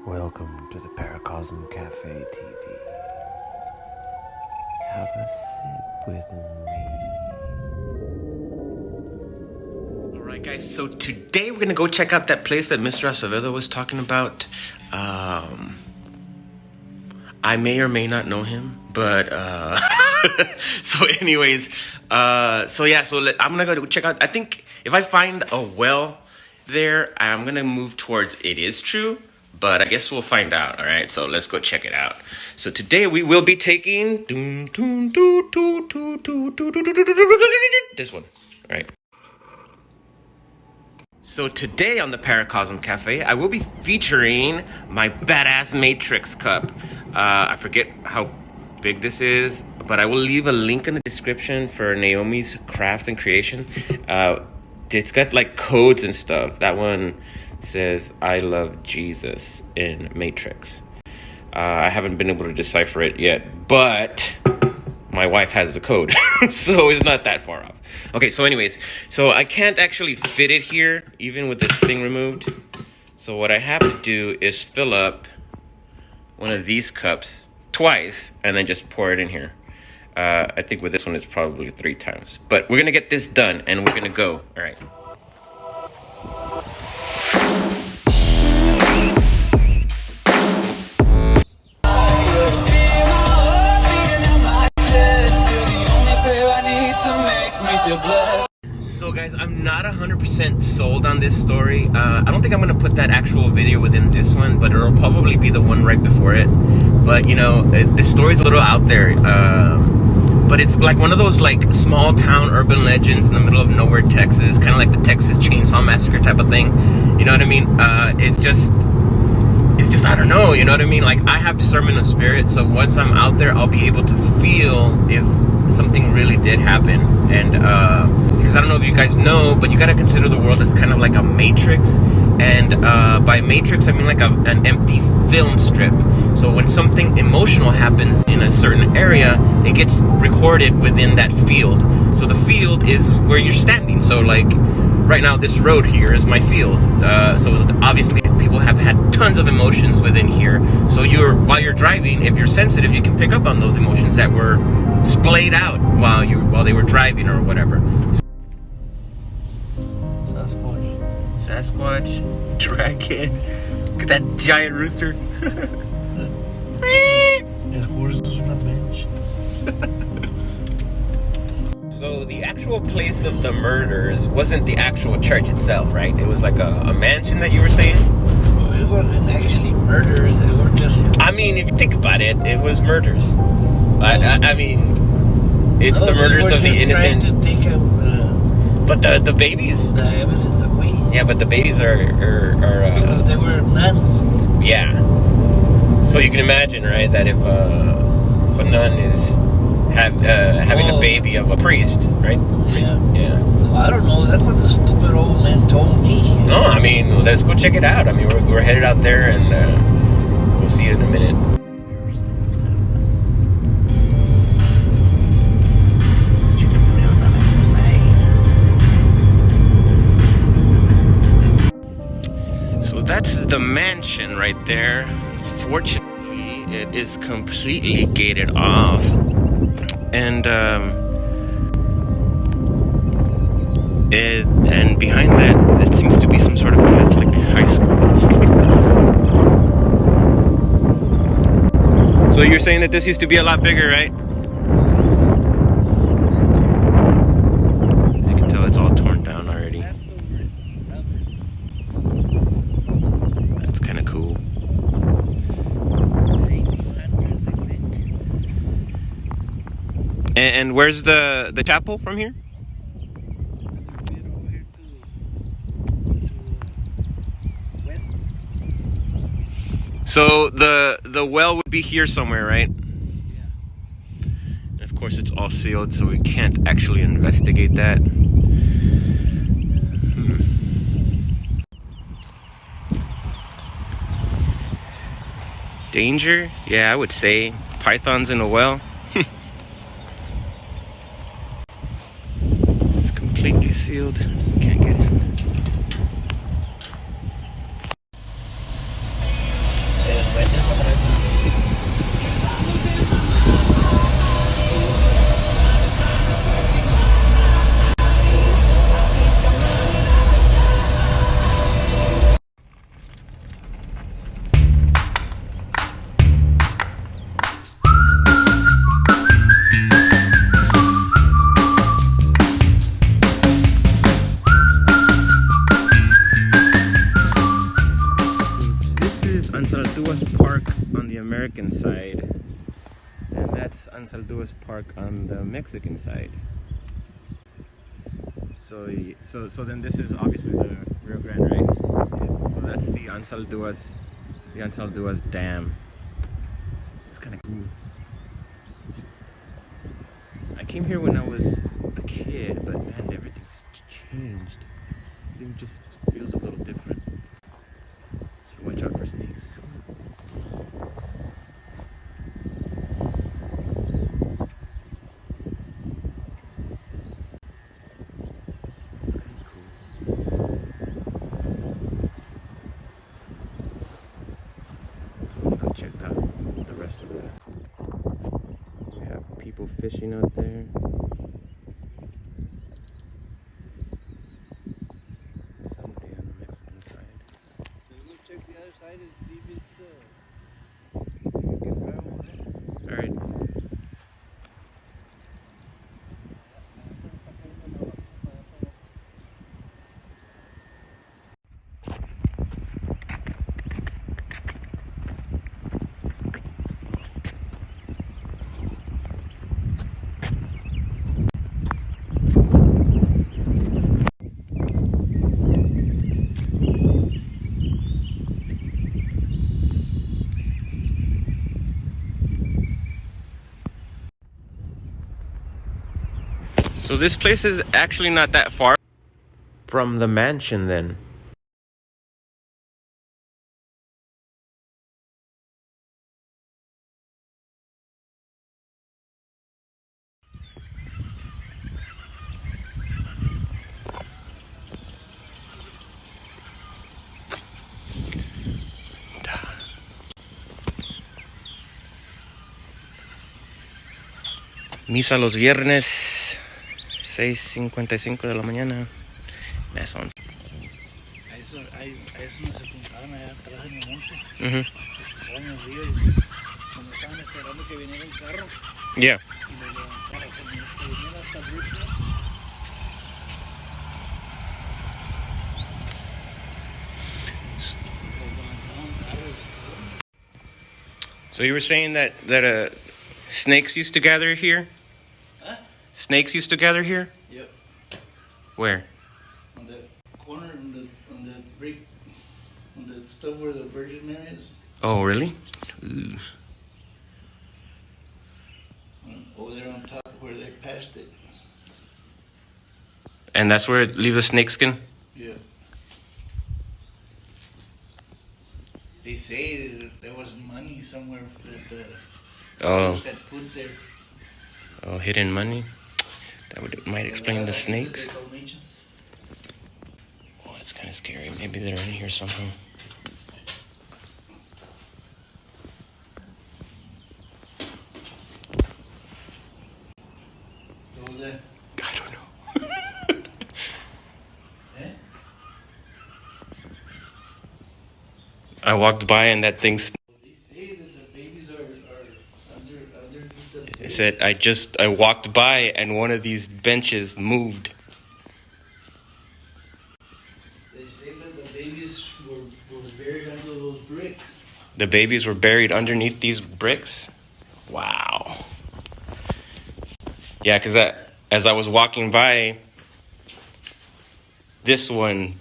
Welcome to the Paracosm Cafe TV. Have a sip with me. Alright guys, so today we're gonna go check out that place that Mr. Acevedo was talking about. I may or may not know him, but so anyways, I'm gonna go check out. I think if I find a well there, I'm gonna move towards It Is True, but I guess we'll find out. All right, so let's go check it out. So today we will be taking this one. All right. So today on the Paracosm Cafe, I will be featuring my badass Matrix cup. I forget how big this is, but I will leave a link in the description for Naomi's Crafts and Creation. It's got like codes and stuff. That one says, I love Jesus in Matrix. I haven't been able to decipher it yet, but my wife has the code, so it's not that far off. Okay, so anyways, so I can't actually fit it here, even with this thing removed. So what I have to do is fill up one of these cups twice, and then just pour it in here. I think with this one, it's probably 3 times. But we're gonna get this done, and we're gonna go. All right. So guys, I'm not 100% sold on this story. I don't think I'm gonna put that actual video within this one, but it'll probably be the one right before it. But you know, this story's a little out there. But it's like one of those like small town urban legends in the middle of nowhere, Texas, kind of like the Texas Chainsaw Massacre type of thing. You know what I mean? It's just, I don't know, you know what I mean? Like, I have discernment of spirit, so once I'm out there, I'll be able to feel if something really did happen. And because I don't know if you guys know, but you got to consider the world as kind of like a matrix. And by matrix, I mean like an empty film strip. So when something emotional happens in a certain area, it gets recorded within that field. So the field is where you're standing. So like right now, this road here is my field. So obviously people have had tons of emotions within here. So while you're driving, if you're sensitive, you can pick up on those emotions that were splayed out while they were driving or whatever. Sasquatch, dragon. Look at that giant rooster. El horse is on a bench. So the actual place of the murders wasn't the actual church itself, right? It was like a mansion that you were saying? Well, it wasn't actually murders. They were just... I mean, if you think about it, it was murders. I mean, it's the murders of the innocent. To think of, but the babies? The evidence away. Yeah, but the babies are because they were nuns. Yeah. So you can imagine, right, that if a nun is having a baby of a priest, right? Yeah. Yeah. Well, I don't know. That's what the stupid old man told me. No, I mean, let's go check it out. I mean, we're headed out there, and we'll see you in a minute. So that's the mansion right there. Fortunately, it is completely gated off. And behind that, it seems to be some sort of Catholic high school. So you're saying that this used to be a lot bigger, right? As you can tell, it's all torn down already. That's kind of cool. And where's the chapel from here? So the well would be here somewhere, right? Yeah. And of course, it's all sealed, so we can't actually investigate that. Danger? Yeah, I would say. Pythons in a well. It's completely sealed. Can't get in. is Ansalduas Park on the American side, and that's Ansalduas Park on the Mexican side. So then this is obviously the Rio Grande, right? So that's the Ansalduas Dam. It's kind of cool. I came here when I was a kid, but man, everything's changed. Everything just feels a little different. So watch out for snakes. It's kind of cool. I'm gonna go check out the rest of it. We have people fishing out there. Somebody on the Mexican side. We'll check the other side and see if it's you can grab one there. All right. So this place is actually not that far from the mansion then. Misa los viernes, 6:55 de la mañana. That's on. A eso nos se juntaban allá atrás en el monte. Estaban en el río y cuando estaban esperando que viniera un carro Yeah. y lo levantara, que viniera hasta el río. So you were saying that snakes used to gather here? Huh? Snakes used to gather here? Yep. Where? On the corner, on the brick, on the stuff where the Virgin Mary is. Oh, really? Ooh. Over there on top where they passed it. And that's where it leaves the snake skin? Yeah. They say there was money somewhere that the Jews had put there. Oh, hidden money? That might explain the snakes. Oh, that's kind of scary. Maybe they're in here somehow. What was that? I don't know. Eh? I walked by and that thing. They say that the babies are underneath the It said I walked by and one of these benches moved. They say that the babies were buried under those bricks. The babies were buried underneath these bricks? Wow. Yeah, because as I was walking by, this one,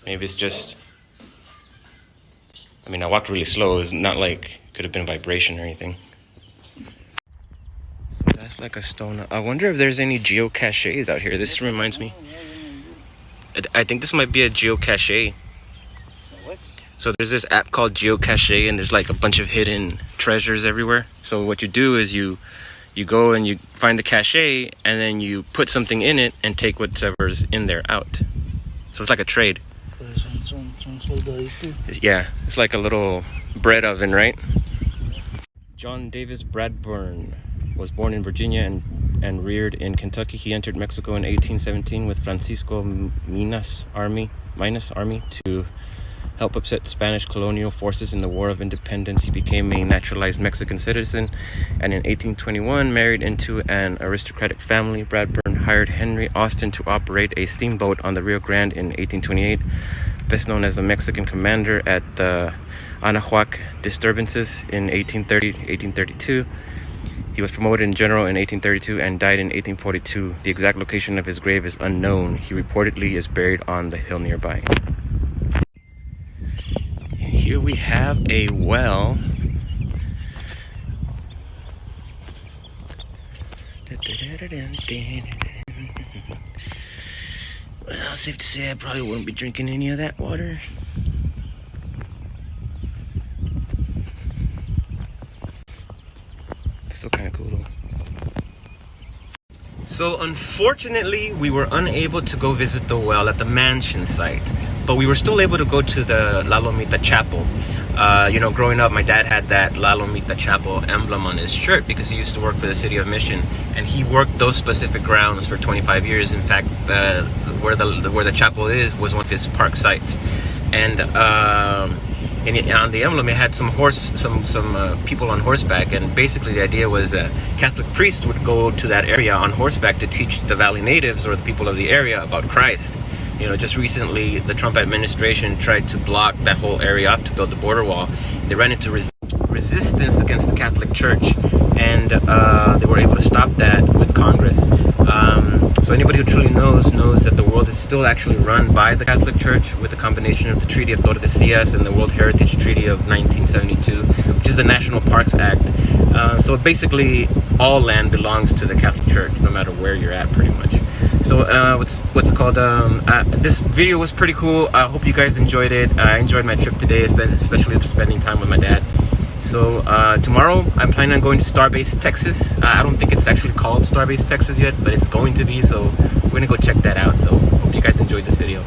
maybe it's just, I mean, I walked really slow. It's not like it could have been vibration or anything. So that's like a stone. I wonder if there's any geocaches out here. This reminds me. I think this might be a geocache. What? So there's this app called Geocache, and there's like a bunch of hidden treasures everywhere. So what you do is you go and you find the cache, and then you put something in it and take whatever's in there out. So it's like a trade. Yeah, it's like a little bread oven, right? John Davis Bradburn was born in Virginia and reared in Kentucky. He entered Mexico in 1817 with Francisco Minas Army to help upset Spanish colonial forces in the War of Independence. He became a naturalized Mexican citizen, and in 1821 married into an aristocratic family. Bradburn hired Henry Austin to operate a steamboat on the Rio Grande in 1828. best known as the Mexican commander at the Anahuac disturbances in 1832. He was promoted in general in 1832 and died in 1842. The exact location of his grave is unknown. He reportedly is buried on the hill nearby. Here we have a well. Well, safe to say I probably wouldn't be drinking any of that water. Still kind of cool though. So unfortunately, we were unable to go visit the well at the mansion site, but we were still able to go to the La Lomita Chapel. You know, growing up, my dad had that La Lomita Chapel emblem on his shirt because he used to work for the city of Mission, and he worked those specific grounds for 25 years. In fact, where the chapel was one of his park sites, and on the emblem it had some people on horseback, and basically the idea was that Catholic priests would go to that area on horseback to teach the Valley natives or the people of the area about Christ. You know, just recently the Trump administration tried to block that whole area up to build the border wall. They ran into resistance against the Catholic Church, and they were able to stop that with Congress. So anybody who truly knows that the world is still actually run by the Catholic Church, with a combination of the Treaty of Tordesillas and the World Heritage Treaty of 1972, which is the National Parks Act. So basically all land belongs to the Catholic Church, no matter where you're at, pretty much. So what's called this video was pretty cool. I hope you guys enjoyed it. I enjoyed my trip today, especially spending time with my dad. So tomorrow I'm planning on going to Starbase Texas. I don't think it's actually called Starbase Texas yet, but it's going to be, so we're gonna go check that out. So hope you guys enjoyed this video.